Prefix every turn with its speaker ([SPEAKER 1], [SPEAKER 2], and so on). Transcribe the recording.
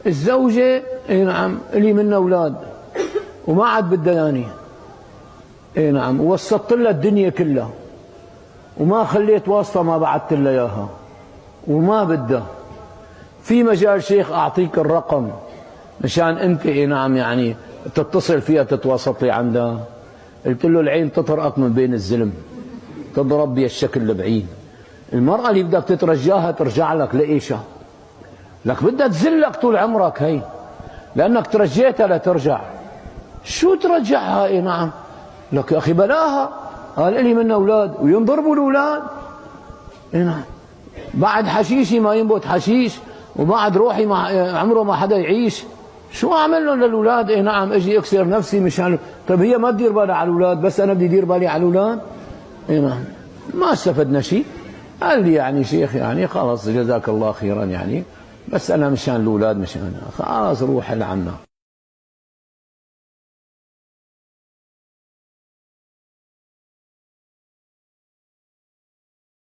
[SPEAKER 1] الزوجة اي نعم اللي منها اولاد وما عاد بدها يعني، اي نعم، ووسطت لها الدنيا كلها وما خليت واسطة ما بعثت لها اياها وما بدها. في مجال شيخ اعطيك الرقم مشان انت اي نعم يعني تتصل فيها تتوسطي عندها. قلت له العين تطرقك من بين الزلم، تضرب بي الشكل البعيد. المرأة اللي بدك تترجاها ترجع لك لإيشها، لك بدها تذلك طول عمرك هي، لأنك ترجيتها لترجع. شو ترجعها؟ اي نعم. لك يا أخي بلاها، قال لي من أولاد وينضربوا الأولاد. اي نعم. بعد حشيشي ما ينبت حشيش، وبعد روحي ما عمره ما حدا يعيش. شو اعمل لهم للاولاد؟ اي نعم، اجي اكسر نفسي مشان. طيب هي ما تدير بالها على الاولاد، بس انا بدي ادير بالي على الاولاد؟ اي نعم. ما استفدنا شيء. قال لي يعني شيخ يعني خلاص جزاك الله خيرا يعني، بس انا مشان الاولاد، مشان خلاص روح لعنا.